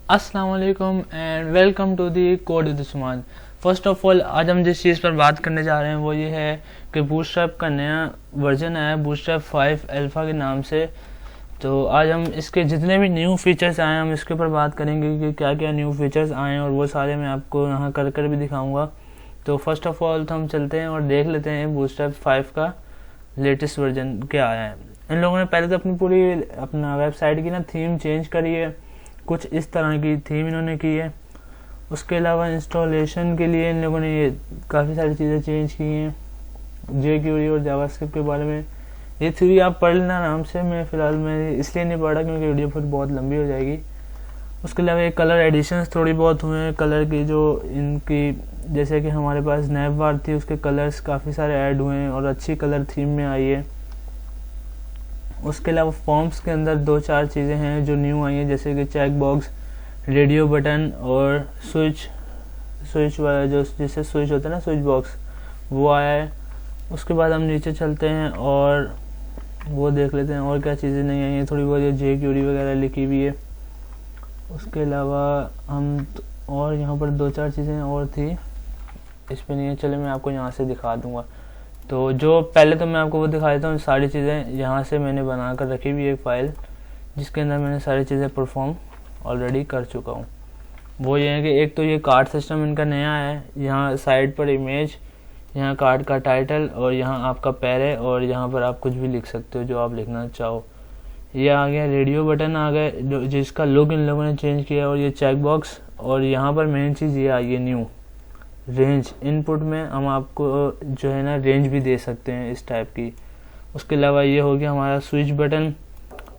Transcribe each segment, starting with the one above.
अस्सलाम वालेकुम and welcome to the code with Usman. First of all आज हम जिस चीज़ पर बात करने जा रहे हैं वो ये है कि बूटस्ट्रैप का नया वर्जन आया है बूटस्ट्रैप 5 अल्फ़ा के नाम से। तो आज हम इसके जितने भी न्यू फीचर्स आए हैं हम इसके ऊपर बात करेंगे कि क्या क्या न्यू फीचर्स आए हैं और वो सारे मैं आपको यहाँ कर भी दिखाऊँगा। तो फर्स्ट ऑफ ऑल तो हम चलते हैं और देख लेते हैं बूटस्ट्रैप 5 का लेटेस्ट वर्जन क्या आया है। इन लोगों ने पहले तो अपनी पूरी अपना वेबसाइट की ना थीम चेंज करी है, कुछ इस तरह की थीम इन्होंने की है। उसके अलावा इंस्टॉलेशन के लिए इन लोगों ने ये काफ़ी सारी चीज़ें चेंज की हैं jQuery और जावास्क्रिप्ट के बारे में। ये थ्योरी आप पढ़ लेना आराम से, मैं फ़िलहाल मैं इसलिए नहीं पढ़ा क्योंकि वीडियो फिर बहुत लंबी हो जाएगी। उसके अलावा ये कलर एडिशंस थोड़ी बहुत हुए हैं, कलर की जो इनकी जैसे कि हमारे पास नैप बार थी उसके कलर्स काफ़ी सारे ऐड हुए हैं और अच्छी कलर थीम में आई है। उसके अलावा फॉर्म्स के अंदर 2-4 चीज़ें हैं जो न्यू आई हैं, जैसे कि चेक बॉक्स, रेडियो बटन और स्विच वाला जो जिससे स्विच होता है ना स्विच बॉक्स, वो आया है। उसके बाद हम नीचे चलते हैं और वो देख लेते हैं और क्या चीज़ें नहीं आई हैं। थोड़ी बहुत ये jQuery वगैरह लिखी हुई है। उसके अलावा हम और यहाँ पर 2-4 चीज़ें और थी, इस पर नहीं है, चले मैं आपको यहाँ से दिखा दूँगा। तो जो पहले तो मैं आपको वो दिखा देता हूँ, सारी चीज़ें यहाँ से मैंने बना कर रखी हुई एक फ़ाइल जिसके अंदर मैंने सारी चीज़ें परफॉर्म ऑलरेडी कर चुका हूँ। वो ये है कि एक तो ये कार्ड सिस्टम इनका नया है, यहाँ साइड पर इमेज, यहाँ कार्ड का टाइटल और यहाँ आपका पैर है और यहाँ पर आप कुछ भी लिख सकते हो जो आप लिखना चाहो। ये आ गया रेडियो बटन आ गया जो जिसका लुक इन लोगों ने चेंज किया, और ये चेक बॉक्स, और यहाँ पर मेन चीज़ ये आई है न्यू रेंज। इनपुट में हम आपको जो है ना रेंज भी दे सकते हैं इस टाइप की। उसके अलावा ये हो गया हमारा स्विच बटन,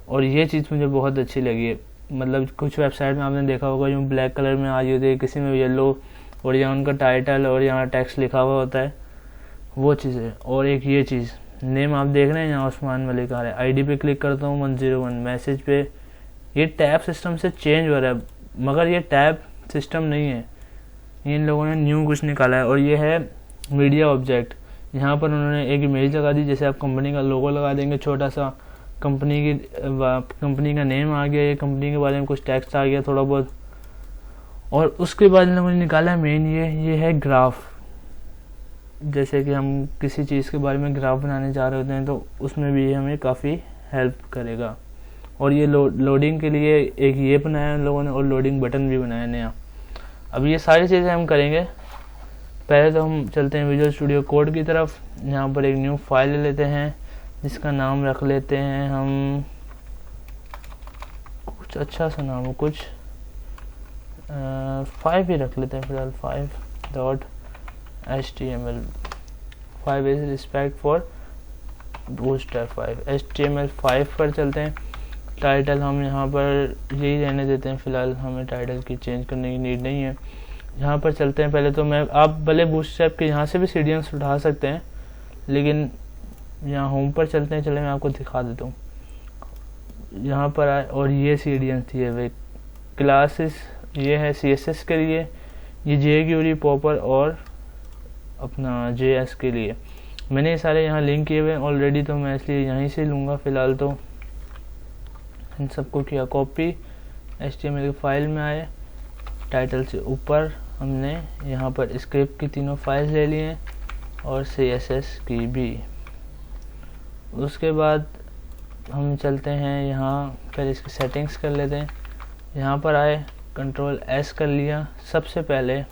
और ये चीज़ मुझे बहुत अच्छी लगी है। मतलब कुछ वेबसाइट में आपने देखा होगा जो ब्लैक कलर में आई होती है, किसी में येलो और यहाँ उनका टाइटल और यहाँ टेक्स्ट लिखा हुआ होता है, वो चीज़ है। और एक ये चीज़ नेम आप देख रहे हैं यहाँ उस्मान मलिक आ रहा है, आईडी पे क्लिक करता हूँ 101 मैसेज पे, ये टैब सिस्टम से चेंज हो रहा है मगर ये टैब सिस्टम नहीं है, इन लोगों ने न्यू कुछ निकाला है। और ये है मीडिया ऑब्जेक्ट, यहाँ पर उन्होंने एक इमेज लगा दी, जैसे आप कंपनी का लोगो लगा देंगे छोटा सा, कंपनी का नेम आ गया, ये कंपनी के बारे में कुछ टेक्स्ट आ गया थोड़ा बहुत। और उसके बाद इन लोगों ने निकाला मेन ये है ग्राफ। जैसे कि हम किसी चीज़ के बारे में ग्राफ बनाने जा रहे होते हैं तो उसमें भी हमें काफ़ी हेल्प करेगा। और ये लोडिंग के लिए एक ये बनाया उन लोगों ने, और लोडिंग बटन भी बनाया नया। अब ये सारी चीज़ें हम करेंगे। पहले तो हम चलते हैं विजुअल स्टूडियो कोड की तरफ। यहाँ पर एक न्यू फाइल ले लेते हैं जिसका नाम रख लेते हैं हम, कुछ अच्छा सा नाम हो, कुछ 5 ही रख लेते हैं फिलहाल, 5.html। 5 is respect for bootstrap 5। HTML5 पर चलते हैं। टाइटल हम यहाँ पर यही रहने देते हैं फिलहाल, हमें टाइटल की चेंज करने की नीड नहीं है। यहाँ पर चलते हैं। पहले तो मैं आप भले बूटस्ट्रैप के यहाँ से भी सीढ़ियाँ उठा सकते हैं, लेकिन यहाँ होम पर चलते हैं, चले मैं आपको दिखा देता हूँ। यहाँ पर आए और ये सीढ़ियाँ थी वे क्लासेस, ये है CSS के लिए, ये jQuery पॉपर और अपना JS के लिए। मैंने ये सारे यहाँ लिंक किए हुए हैं ऑलरेडी, तो मैं इसलिए यहीं से लूँगा फ़िलहाल। तो इन सबको किया कॉपी, HTML की फाइल में आए, टाइटल से ऊपर हमने यहाँ पर स्क्रिप्ट की तीनों फाइल्स ले लिए हैं और CSS की भी। उसके बाद हम चलते हैं यहाँ पर, इसकी सेटिंग्स कर लेते हैं। यहाँ पर आए, Ctrl+S कर लिया। सबसे पहले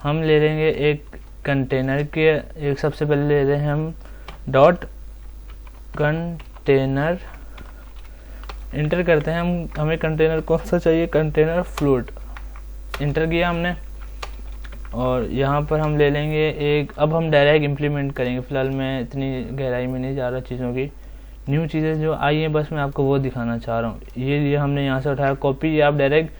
हम ले लेंगे एक कंटेनर के, एक सबसे पहले ले लेते हैं हम डॉट कंटेनर, इंटर करते हैं हम, हमें कंटेनर कौन सा चाहिए, कंटेनर फ्लोट, इंटर किया हमने। और यहाँ पर हम ले लेंगे एक, अब हम डायरेक्ट इम्प्लीमेंट करेंगे। फ़िलहाल मैं इतनी गहराई में नहीं जा रहा चीज़ों की, न्यू चीज़ें जो आई हैं बस मैं आपको वो दिखाना चाह रहा हूँ। ये हमने यहाँ से उठाया कॉपी, ये आप डायरेक्ट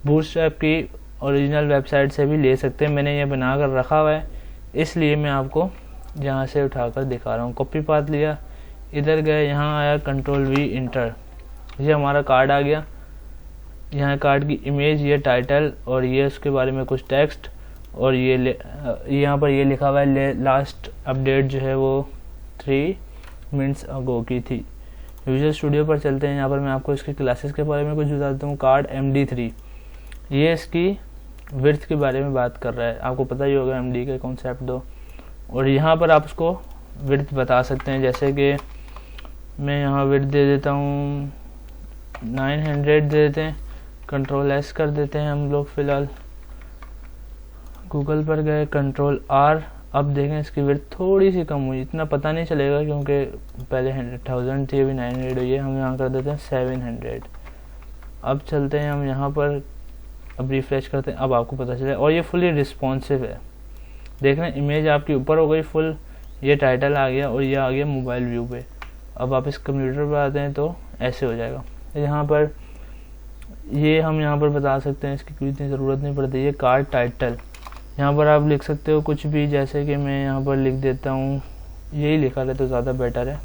बूटस्ट्रैप की ओरिजिनल वेबसाइट से भी ले सकते हैं। मैंने ये बना कर रखा हुआ है इसलिए मैं आपको यहाँ से उठाकर दिखा रहा हूँ। कॉपी पाथ लिया, इधर गए, यहाँ आया Ctrl+V इंटर, ये हमारा कार्ड आ गया। यहाँ कार्ड की इमेज, ये टाइटल और ये उसके बारे में कुछ टेक्स्ट, और ये यहाँ पर ये लिखा हुआ है लास्ट अपडेट जो है वो 3 मिनट्स अगो की थी। विजुअल स्टूडियो पर चलते हैं। यहाँ पर मैं आपको इसकी क्लासेस के बारे में कुछ बता देता हूँ। कार्ड MD3 ये इसकी विड्थ के बारे में बात कर रहा है, आपको पता ही होगा MD के कॉन्सेप्ट दो। और यहाँ पर आप उसको विड्थ बता सकते हैं, जैसे कि मैं यहाँ विड्थ दे देता हूँ 900 दे देते हैं, Ctrl+S कर देते हैं हम लोग। फ़िलहाल गूगल पर गए, Ctrl+R, अब देखें इसकी विड्थ थोड़ी सी कम हुई, इतना पता नहीं चलेगा क्योंकि पहले 1000 थी, अभी 900 हुई है। हम यहाँ कर देते हैं 700। अब चलते हैं हम यहाँ पर, अब रिफ्रेश करते हैं, अब आपको पता चले। और ये फुली रिस्पॉन्सिव है, देख रहे हैं इमेज आपकी ऊपर हो गई फुल, ये टाइटल आ गया और ये आ गया मोबाइल व्यू पे। अब आप इस कंप्यूटर पर आते हैं तो ऐसे हो जाएगा। यहाँ पर ये हम यहाँ पर बता सकते हैं, इसकी कोई इतनी ज़रूरत नहीं पड़ती। ये कार्ड टाइटल यहाँ पर आप लिख सकते हो कुछ भी, जैसे कि मैं यहाँ पर लिख देता हूँ, यही लिखा रहे तो ज़्यादा बेटर है,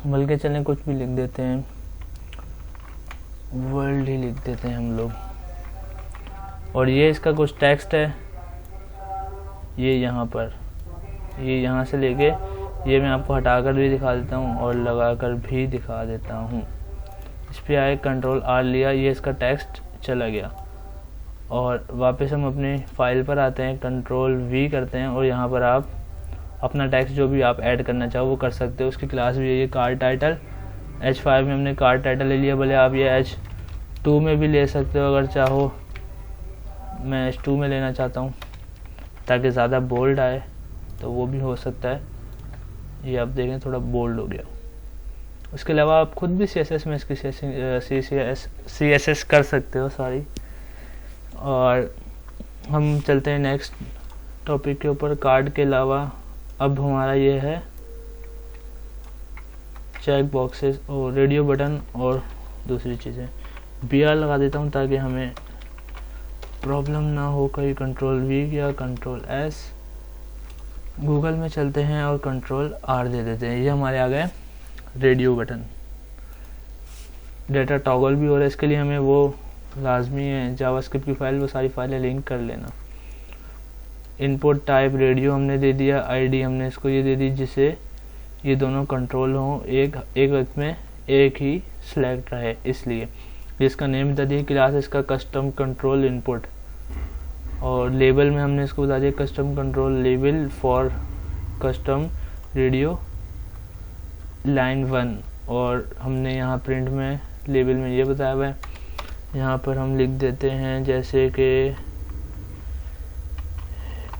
बल्कि चलें कुछ भी लिख देते हैं, वर्ल्ड ही लिख देते हैं हम लोग। और ये इसका कुछ टेक्स्ट है, ये यहाँ पर, ये यहाँ से लेके ये मैं आपको हटाकर भी दिखा देता हूँ और लगाकर भी दिखा देता हूँ। इस पर आए, Ctrl+R लिया, ये इसका टेक्स्ट चला गया। और वापस हम अपनी फाइल पर आते हैं, Ctrl+V करते हैं और यहाँ पर आप अपना टेक्स्ट जो भी आप ऐड करना चाहो वो कर सकते हो। उसकी क्लास भी है ये कार्ड टाइटल। H5 में हमने कार्ड टाइटल ले लिया, भले आप ये H2 में भी ले सकते हो अगर चाहो। मैं H2 में लेना चाहता हूँ ताकि ज़्यादा बोल्ड आए, तो वो भी हो सकता है। ये आप देखें थोड़ा बोल्ड हो गया। उसके अलावा आप खुद भी CSS में इसकी CSS कर सकते हो सारी। और हम चलते हैं नेक्स्ट टॉपिक के ऊपर। कार्ड के अलावा अब हमारा ये है चेक बॉक्सेस और रेडियो बटन और दूसरी चीज़ें। BR लगा देता हूँ ताकि हमें प्रॉब्लम ना हो कहीं। Ctrl+V या Ctrl+S। गूगल में चलते हैं और Ctrl+R दे देते हैं। ये हमारे आ गए रेडियो बटन। डेटा टॉगल भी हो रहा है, इसके लिए हमें वो लाजमी है जावास्क्रिप्ट की फाइल, वो सारी फाइलें लिंक कर लेना। इनपुट टाइप रेडियो हमने दे दिया, ID हमने इसको ये दे दी जिससे ये दोनों कंट्रोल हों एक वक्त में, एक ही सिलेक्ट रहे, इसलिए इसका नेम बता दिया। क्लास इसका कस्टम कंट्रोल इनपुट। और लेबल में हमने इसको बता दिया custom control label for custom radio line 1। और हमने यहाँ प्रिंट में लेबल में ये बताया हुआ है। यहाँ पर हम लिख देते हैं जैसे कि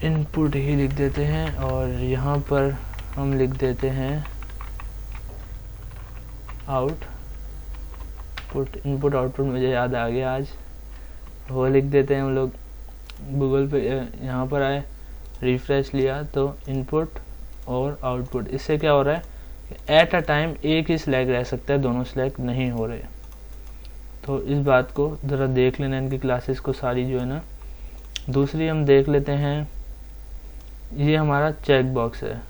इनपुट ही लिख देते हैं और यहाँ पर हम लिख देते हैं आउटपुट। इनपुट आउटपुट मुझे याद आ गया आज, वो लिख देते हैं हम लोग। गूगल पे यहाँ पर आए, रिफ्रेश लिया तो इनपुट और आउटपुट। इससे क्या हो रहा है कि एट अ टाइम एक ही सिलेक्ट रह सकता है, दोनों सिलेक्ट नहीं हो रहे। तो इस बात को ज़रा देख लेना, इनकी क्लासेस को सारी जो है ना। दूसरी हम देख लेते हैं, ये हमारा चेक बॉक्स है।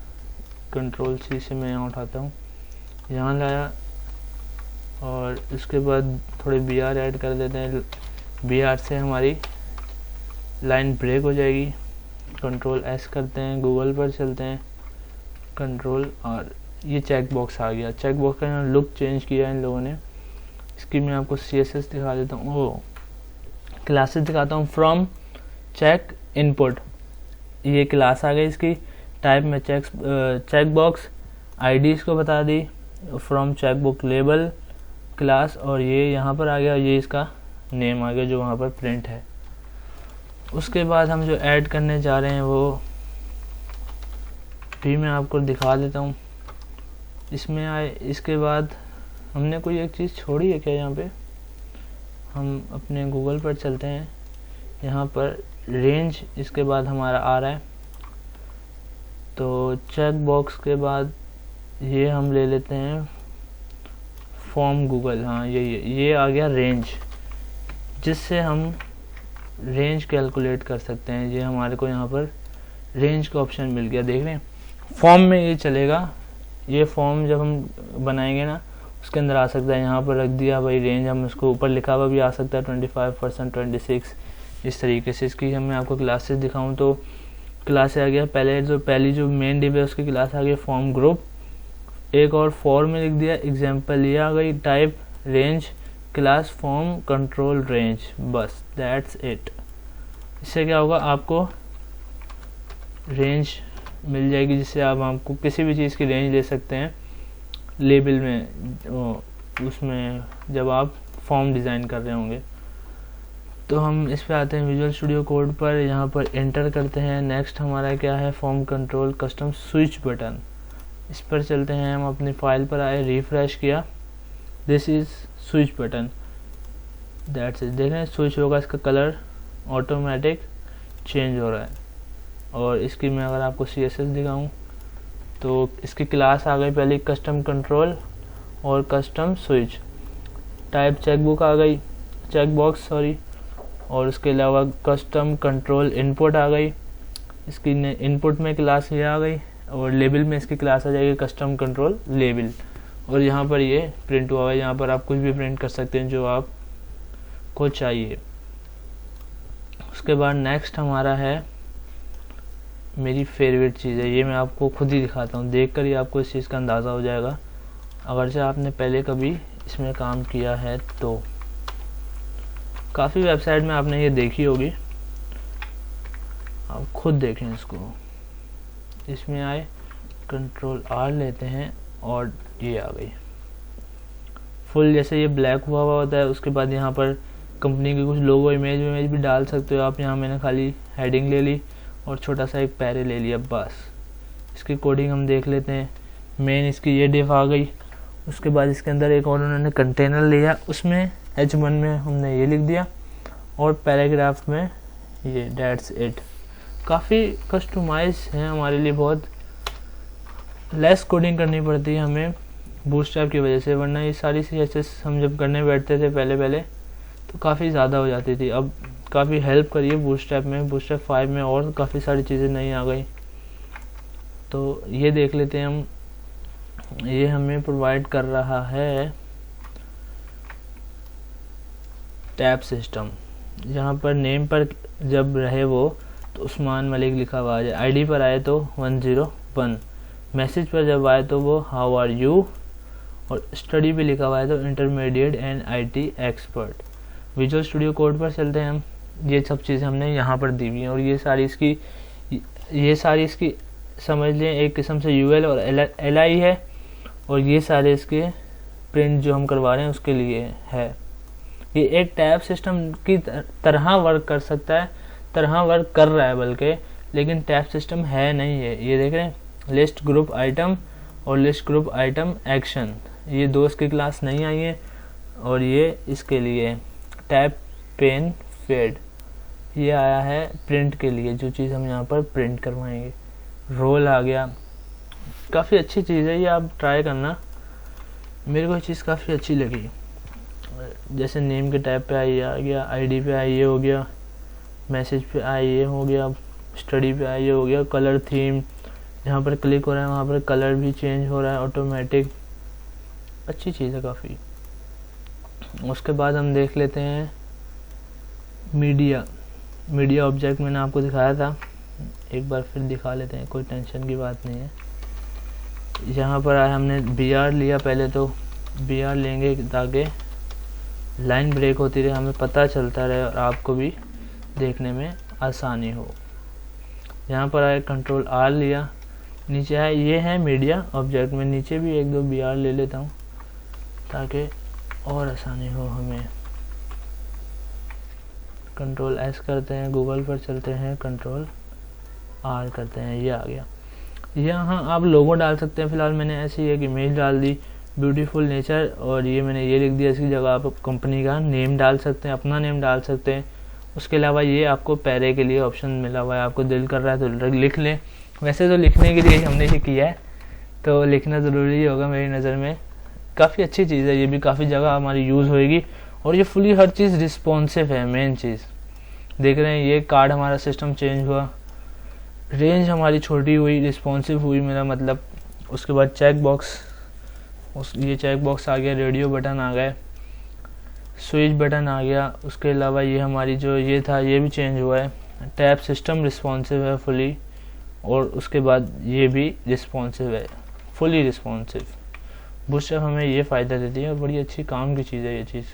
Ctrl+C से मैं यहाँ उठाता हूँ, यहाँ लाया और उसके बाद थोड़े BR ऐड कर देते हैं। BR से हमारी लाइन ब्रेक हो जाएगी। Ctrl+S करते हैं, गूगल पर चलते हैं, Ctrl+R। ये चेक बॉक्स आ गया। चेक बॉक्स का यहाँ लुक चेंज किया इन लोगों ने। इसकी मैं आपको CSS दिखा देता हूँ, वो क्लासेस दिखाता हूँ। फ्रॉम चेक इनपुट, ये क्लास आ गई इसकी। टाइप में चेक बॉक्स, ID इसको बता दी, form check book label class, और ये यहाँ पर आ गया, ये इसका नेम आ गया जो वहाँ पर प्रिंट है। उसके बाद हम जो ऐड करने जा रहे हैं वो भी मैं आपको दिखा देता हूँ। इसमें आए, इसके बाद हमने कोई एक चीज़ छोड़ी है क्या यहाँ पे? हम अपने गूगल पर चलते हैं, यहाँ पर रेंज इसके बाद हमारा आ रहा है। तो चेक बॉक्स के बाद ये हम ले लेते हैं फॉर्म गूगल, हाँ ये आ गया रेंज, जिससे हम रेंज कैलकुलेट कर सकते हैं। ये हमारे को यहाँ पर रेंज का ऑप्शन मिल गया, देख रहे हैं। फॉर्म में ये चलेगा, ये फॉर्म जब हम बनाएंगे ना उसके अंदर आ सकता है। यहाँ पर रख दिया भाई रेंज, हम इसको ऊपर लिखा हुआ भी आ सकता है 25%, 26, इस तरीके से। इसकी मैं आपको क्लासेस दिखाऊं तो क्लास आ गया, पहली जो मेन डिव है उसकी क्लास आ गया फॉर्म ग्रुप। एक और फॉर में लिख दिया, एग्जाम्पल ये आ गई, type range class form control range, बस दैट्स इट। इससे क्या होगा, आपको रेंज मिल जाएगी जिससे आप आपको किसी भी चीज़ की रेंज ले सकते हैं लेबल में, उसमें जब आप फॉर्म डिज़ाइन कर रहे होंगे। तो हम इस पे आते हैं विजुअल स्टूडियो कोड पर, यहाँ पर एंटर करते हैं। नेक्स्ट हमारा क्या है, form control custom switch button, इस पर चलते हैं। हम अपनी फाइल पर आए, रिफ्रेश किया, this is switch button, that's it. देख रहे हैं स्विच होगा, इसका कलर ऑटोमेटिक चेंज हो रहा है। और इसकी मैं अगर आपको CSS दिखाऊं तो इसकी क्लास आ गई पहले कस्टम कंट्रोल और कस्टम स्विच, टाइप चेकबुक आ गई, चेकबॉक्स सॉरी, और उसके अलावा कस्टम कंट्रोल इनपुट आ गई, इसकी इनपुट में क्लास ये आ गई, और लेबल में इसकी क्लास आ जाएगी कस्टम कंट्रोल लेबल। और यहाँ पर ये प्रिंट हुआ है, यहाँ पर आप कुछ भी प्रिंट कर सकते हैं जो आपको चाहिए। उसके बाद नेक्स्ट हमारा है, मेरी फेवरेट चीज़ है, ये मैं आपको खुद ही दिखाता हूँ, देखकर ही आपको इस चीज़ का अंदाज़ा हो जाएगा अगरचे आपने पहले कभी इसमें काम किया है तो। काफ़ी वेबसाइट में आपने ये देखी होगी, आप खुद देखें इसको। इसमें आए, कंट्रोल R लेते हैं और ये आ गई फुल, जैसे ये ब्लैक हुआ होता है। उसके बाद यहाँ पर कंपनी की कुछ लोगो इमेज भी डाल सकते हो आप। यहाँ मैंने खाली हेडिंग ले ली और छोटा सा एक पैरे ले लिया, बस। इसकी कोडिंग हम देख लेते हैं। मेन इसकी ये डिफ आ गई। उसके बाद इसके अंदर एक और उन्होंने कंटेनर लिया, उसमें H1 में हमने ये लिख दिया और पैराग्राफ में ये, दैट्स इट। काफ़ी कस्टमाइज है हमारे लिए, बहुत लेस कोडिंग करनी पड़ती है हमें बूटस्ट्रैप की वजह से, वरना ये सारी CSS हम जब करने बैठते थे पहले तो काफ़ी ज़्यादा हो जाती थी। अब काफ़ी हेल्प करी है बूटस्ट्रैप में, बूटस्ट्रैप 5 में और काफ़ी सारी चीज़ें नई आ गई। तो ये देख लेते हैं हम, ये हमें प्रोवाइड कर रहा है टैब सिस्टम। यहाँ पर नेम पर जब रहे वो तो उस्मान मलिक लिखा हुआ है, ID पर आए तो 101, मैसेज पर जब आए तो वो हाउ आर यू, और स्टडी पे लिखा हुआ है तो intermediate and IT expert. Visual studio code पर चलते हैं हम, ये सब चीज़ें हमने यहाँ पर दी हुई हैं, और ये सारी इसकी समझ लें एक किस्म से UL और LI है, और ये सारे इसके प्रिंट जो हम करवा रहे हैं उसके लिए है। ये एक टैब सिस्टम की तरह वर्क कर सकता है, तरह वर्क कर रहा है बल्कि, लेकिन टैब सिस्टम है नहीं है। ये देख रहे हैं, लिस्ट ग्रुप आइटम और लिस्ट ग्रुप आइटम एक्शन, ये दो इसकी क्लास नहीं आई है। और ये इसके लिए टैब पेन फेड, ये आया है प्रिंट के लिए, जो चीज़ हम यहाँ पर प्रिंट करवाएंगे। रोल आ गया, काफ़ी अच्छी चीज़ है ये, आप ट्राई करना। मेरे को ये चीज़ काफ़ी अच्छी लगी। जैसे नेम के टैब पे आई आ गया, ID पे आई ये हो गया, मैसेज पे आई ये हो गया, स्टडी पे आई ये हो गया। कलर थीम, जहाँ पर क्लिक हो रहा है वहाँ पर कलर भी चेंज हो रहा है ऑटोमेटिक, अच्छी चीज़ है काफ़ी। उसके बाद हम देख लेते हैं मीडिया ऑब्जेक्ट, मैंने आपको दिखाया था, एक बार फिर दिखा लेते हैं, कोई टेंशन की बात नहीं है। यहाँ पर आया, हमने BR लिया, पहले तो BR लेंगे ताकि लाइन ब्रेक होती रहे, हमें पता चलता रहे और आपको भी देखने में आसानी हो। यहाँ पर आए, कंट्रोल R लिया, नीचे आए, ये है मीडिया ऑब्जेक्ट में, नीचे भी एक दो BR ले लेता हूँ ताकि और आसानी हो हमें। कंट्रोल S करते हैं, गूगल पर चलते हैं, कंट्रोल R करते हैं, ये आ गया। यहाँ आप लोगो डाल सकते हैं, फिलहाल मैंने ऐसी एक इमेज डाल दी, ब्यूटीफुल नेचर, और ये मैंने ये लिख दिया। इसकी जगह आप कंपनी का नेम डाल सकते हैं, अपना नेम डाल सकते हैं। उसके अलावा ये आपको पैरे के लिए ऑप्शन मिला हुआ है, आपको दिल कर रहा है तो लिख लें। वैसे तो लिखने के लिए हमने ये किया है, तो लिखना ज़रूरी होगा मेरी नज़र में। काफ़ी अच्छी चीज़ है, ये भी काफ़ी जगह हमारी यूज़ होएगी, और ये फुली हर चीज़ रिस्पॉन्सिव है। मेन चीज़ देख रहे हैं, ये कार्ड हमारा सिस्टम चेंज हुआ, रेंज हमारी छोटी हुई, रिस्पॉन्सिव हुई मेरा मतलब। उसके बाद चेक बॉक्स, ये चेक बॉक्स आ गया, रेडियो बटन आ गए, स्विच बटन आ गया। उसके अलावा ये हमारी जो ये था ये भी चेंज हुआ है। टैब सिस्टम रिस्पॉन्सिव है फुली, और उसके बाद ये भी रिस्पॉन्सिव है, फुली रिस्पॉन्सिव। बूटस्ट्रैप हमें ये फ़ायदा देती है और बड़ी अच्छी काम की चीज़ है ये चीज़।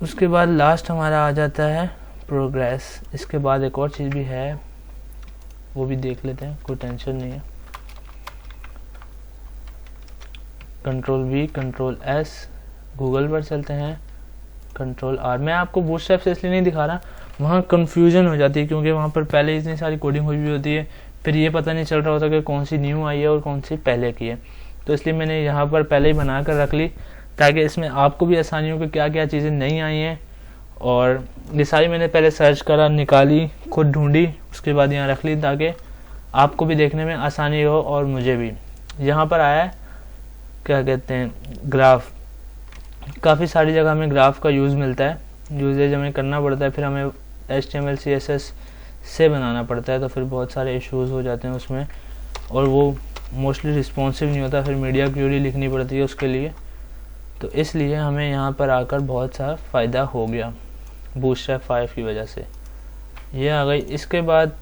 उसके बाद लास्ट हमारा आ जाता है प्रोग्रेस। इसके बाद एक और चीज़ भी है, वो भी देख लेते हैं, कोई टेंशन नहीं है। Ctrl+V, Ctrl+S, गूगल पर चलते हैं, Ctrl+R। मैं आपको बूटस्ट्रैप से इसलिए नहीं दिखा रहा, वहाँ कन्फ्यूजन हो जाती है क्योंकि वहाँ पर पहले इतनी सारी कोडिंग हुई हुई होती है, फिर ये पता नहीं चल रहा होता कि कौन सी न्यू आई है और कौन सी पहले की है। तो इसलिए मैंने यहाँ पर पहले ही बना कर रख ली ताकि इसमें आपको भी आसानी हो कि क्या क्या चीज़ें नई आई हैं। और ये सारी मैंने पहले सर्च करा, निकाली, खुद ढूंढी, उसके बाद यहाँ रख ली ताकि आपको भी देखने में आसानी हो और मुझे भी। यहाँ पर आया है क्या कहते हैं, ग्राफ। काफ़ी सारी जगह हमें ग्राफ का यूज़ मिलता है, यूजेज हमें करना पड़ता है, फिर हमें HTML CSS से बनाना पड़ता है, तो फिर बहुत सारे इश्यूज़ हो जाते हैं उसमें और वो मोस्टली रिस्पॉन्सिव नहीं होता, फिर मीडिया क्वेरी लिखनी पड़ती है उसके लिए। तो इसलिए हमें यहाँ पर आकर बहुत सा फ़ायदा हो गया बूटस्ट्रैप 5 की वजह से। ये आ गई। इसके बाद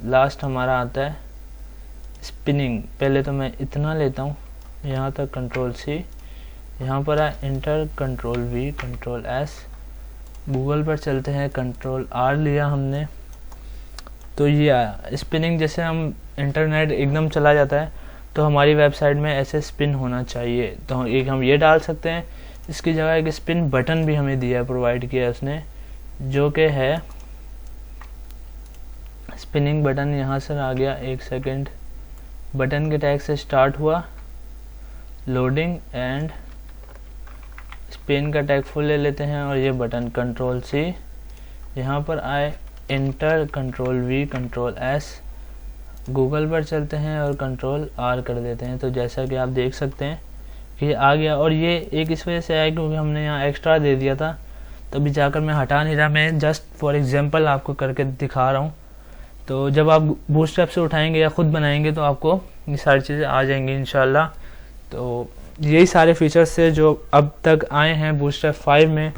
लास्ट हमारा आता है स्पिनिंग। पहले तो मैं इतना लेता हूँ यहाँ तक, Ctrl+C, यहाँ पर है इंटर, Ctrl+V, Ctrl+S, गूगल पर चलते हैं, Ctrl+R लिया हमने, तो ये आया स्पिनिंग। जैसे हम इंटरनेट एकदम चला जाता है तो हमारी वेबसाइट में ऐसे स्पिन होना चाहिए, तो एक हम ये डाल सकते हैं। इसकी जगह एक स्पिन बटन भी हमें दिया है, प्रोवाइड किया है उसने, जो कि है स्पिनिंग बटन। यहाँ से आ गया, एक सेकेंड, बटन के टैग से स्टार्ट हुआ, लोडिंग एंड स्पिन का टैग फुल ले लेते हैं और ये बटन Ctrl+C, यहाँ पर आए इंटर, Ctrl+V, Ctrl+S, गूगल पर चलते हैं और Ctrl+R कर देते हैं। तो जैसा कि आप देख सकते हैं कि ये आ गया। और ये एक इस वजह से आया क्योंकि हमने यहाँ एक्स्ट्रा दे दिया था, तभी जाकर मैं हटा नहीं रहा, मैं जस्ट फॉर एग्जांपल आपको करके दिखा रहा हूँ। तो जब आप बूटस्ट्रैप से उठाएंगे या ख़ुद बनाएंगे तो आपको ये सारी चीज़ें आ जाएंगी इंशाल्लाह। तो यही सारे फीचर्स थे जो अब तक आए हैं बूटस्ट्रैप 5 में,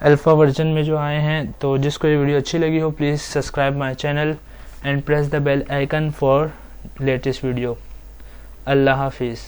अल्फ़ा वर्जन में जो आए हैं। तो जिसको ये वीडियो अच्छी लगी हो, please subscribe my channel and press the bell icon for latest video. अल्लाह हाफिज़।